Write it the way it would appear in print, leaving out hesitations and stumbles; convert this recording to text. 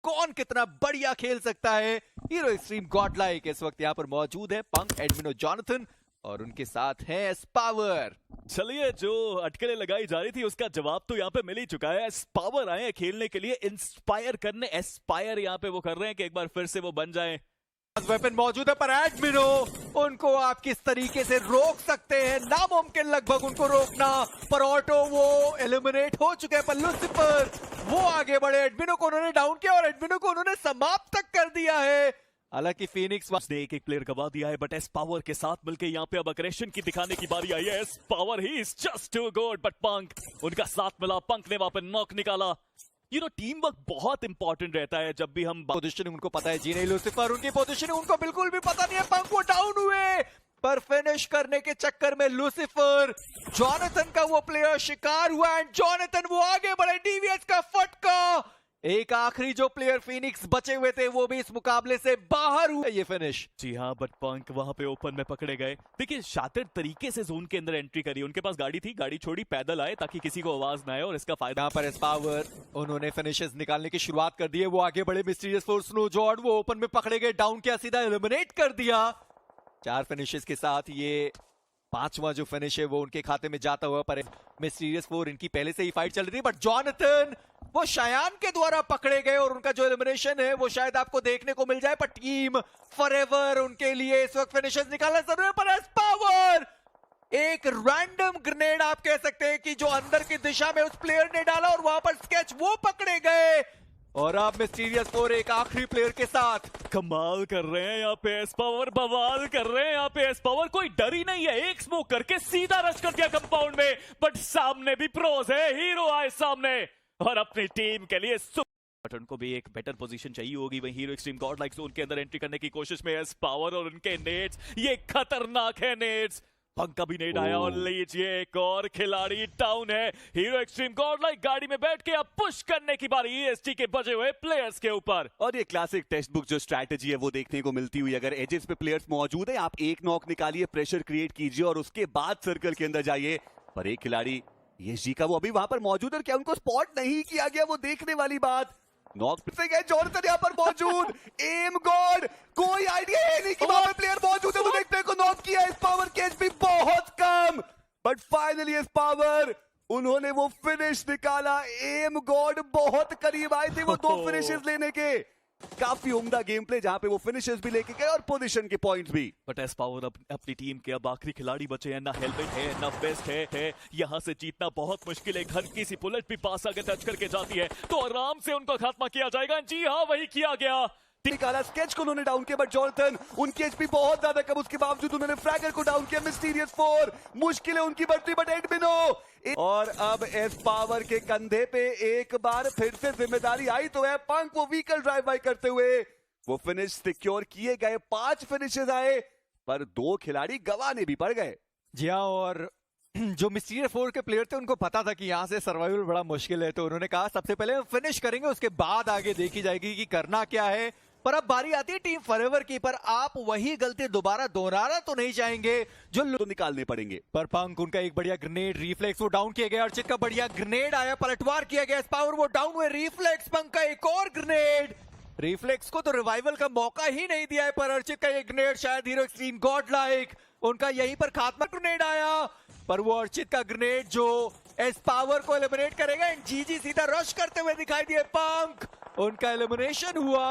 कौन कितना बढ़िया खेल सकता है। हीरो एक्सट्रीम गॉडलाइक इस वक्त यहाँ पर मौजूद है, पंक, एडमिनो, जॉनथन और उनके साथ है एस्पावर। चलिए, जो अटकलें लगाई जा रही थी उसका जवाब तो यहाँ पे मिल ही चुका है। एस्पावर आए हैं खेलने के लिए, इंस्पायर करने। एस्पायर यहाँ पे वो कर रहे हैं कि एक बार फिर से वो बन जाएं। वेपन मौजूद है पर एडमिनो उनको आप किस तरीके से रोक सकते हैं, नामुमकिन लगभग उनको रोकना। पर ऑटो वो एलिमिनेट हो चुके हैं, पर लूसिफर वो आगे बढ़े, एडमिनो को उन्होंने डाउन किया और एडमिनो को उन्होंने समाप्त तक कर दिया है। हालांकि फिनिक्स ने एक प्लेयर गवा दिया है, बट एस्पावर के साथ मिलकर यहाँ पे अब अग्रेशन की दिखाने की बारी आई है। एस्पावर he is just too good, but punk उनका साथ मिला, पंक ने वहां पर नॉक निकाला। टीम वर्क बहुत इंपॉर्टेंट रहता है जब भी हम पोजीशनिंग उनको पता है जी नहीं, लूसिफर उनकी पोजीशनिंग उनको बिल्कुल भी पता नहीं है। पंक वो डाउन हुए पर फिनिश करने के चक्कर में लूसिफर जॉनथन का वो प्लेयर शिकार हुआ एंड जॉनथन वो आगे बढ़े। डीवीएस का फटका, एक आखिरी जो प्लेयर फिनिक्स बचे हुए थे वो भी इस मुकाबले से बाहर हुए। ये फिनिश जी हाँ, बट पंक वहां पे ओपन में पकड़े गए। देखिए, शातिर तरीके से जोन के अंदर एंट्री करी, उनके पास गाड़ी थी, गाड़ी छोड़ी, पैदल आए ताकि किसी को आवाज ना आए और इसका फायदा। यहाँ पर एस्पावर उन्होंने फिनिशेस निकालने की शुरुआत कर दी है, वो आगे बढ़े। मिस्टीरियस फोर्स स्नो जॉर्ड वो ओपन में पकड़े गए, डाउन किया, सीधा एलिमिनेट कर दिया। 4 फिनिशेस के साथ ये 5वां जो फिनिश है वो उनके खाते में जाता हुआ। पर मिस्टीरियस फोर इनकी पहले से ही फाइट चल रही थी, बट जॉनथन वो शयान के द्वारा पकड़े गए और उनका जो एलिमिनेशन है वो शायद आपको देखने को मिल जाए। पर टीम फॉरएवर उनके लिए इस वक्त फिनिशेस निकालना जरूरी है। पर एस्पावर एक रैंडम ग्रेनेड आप कह सकते हैं कि जो अंदर की दिशा में उस प्लेयर ने डाला और वहां पर स्केच वो पकड़े गए। और अब मिस्टीरियस फोर एक आखिरी प्लेयर के साथ कमाल कर रहे हैं यहाँ पे एस्पावर, बवाल कर रहे हैं यहाँ पे एस्पावर। कोई डर ही नहीं है, एक स्मोक करके सीधा रश कर दिया कंपाउंड में। बट सामने भी प्रोज है, हीरो आए सामने और अपनी टीम के लिए बट उनको भी एक बेटर पोजीशन चाहिए होगी। वहीं हीरो एक्सट्रीम गॉडलाइक जोन के अंदर एंट्री करने की कोशिश में एस्पावर और उनके नेट्स, ये खतरनाक है नेट्स। पंक का भी नेट आया और लीजिए एक और खिलाड़ी डाउन है। हीरो एक्सट्रीम गॉडलाइक गाड़ी में बैठ के अब पुश करने की बारी ईएसटी के बचे हुए प्लेयर्स के ऊपर। और ये क्लासिक टेक्स्ट बुक जो स्ट्रैटेजी है वो देखने को मिलती हुई। अगर एजेस पे प्लेयर्स मौजूद है, आप एक नॉक निकालिए, प्रेशर क्रिएट कीजिए और उसके बाद सर्कल के अंदर जाइए। पर एक खिलाड़ी ईएसजी का वो अभी वहां पर मौजूद है, क्या उनको स्पॉट नहीं किया गया, वो देखने वाली बात। नॉक से गए, जॉनथन यहाँ पर मौजूद, एम गॉड, कोई आइडिया है नहीं कि वहां पे प्लेयर मौजूद है, वो देखने को नॉक किया। इस पावर के एचपी बहुत कम, बट फाइनली इस पावर उन्होंने वो फिनिश निकाला। एम गॉड बहुत करीब आए थे वो 2 फिनिशेस लेने के। काफी उम्दा गेम प्ले जहां पे वो फिनिशेस भी लेके गए और पोजीशन के पॉइंट्स भी। बट एस्पावर अपनी टीम के अब आखिरी खिलाड़ी बचे हैं, ना हेलमेट है ना वेस्ट है। यहाँ से जीतना बहुत मुश्किल है। हल्की सी बुलेट भी पास आगे टच करके जाती है तो आराम से उनको खात्मा किया जाएगा। जी हाँ, वही किया गया। निकाला, स्केच को उन्होंने डाउन किया, बट जॉनथन उनकी एचपी बहुत ज्यादा कम, उसके बावजूद उन्होंने फ्रैगर को डाउन किया। मिस्टीरियस फोर मुश्किल है उनकी बढ़ती, बट एडमिनो और अब एस्पावर के कंधे पे एक बार फिर से जिम्मेदारी आई तो है। पंक वो व्हीकल ड्राइव बाय करते हुए वो फिनिश सिक्योर किए गए। 5 फिनिशेस आए पर 2 खिलाड़ी गंवाने भी पड़ गए। जी हाँ, और जो मिस्टीरियस फोर के प्लेयर थे उनको पता था कि यहाँ से सर्वाइवल बड़ा मुश्किल है, तो उन्होंने कहा सबसे पहले हम फिनिश करेंगे, उसके बाद आगे देखी जाएगी कि करना क्या है। पर अब बारी आती है टीम फॉरएवर की, पर आप वही गलती दोबारा दोहराना तो नहीं चाहेंगे जो तो निकालने पड़ेंगे। पर पंक उनका एक बढ़िया ग्रेनेड, रिफ्लेक्स वो डाउन किया गया। अर्चित का बढ़िया ग्रेनेड आया, पलटवार किया गया, पावर वो डाउन हुए। रिफ्लेक्स, पंक का एक और ग्रेनेड, रिफ्लेक्स को तो रिवाइवल का मौका ही नहीं दिया है। पर अर्चित का ये ग्रेनेड शायद हीरो एक्सट्रीम गॉडलाइक उनका यहीं पर खात्मा। ग्रेनेड आया पर वो अर्चित का ग्रेनेड जो एस्पावर को एलिमिनेट करेगा एंड जीजी सीधा रश करते हुए दिखाई दिए। पंक उनका एलिमिनेशन हुआ।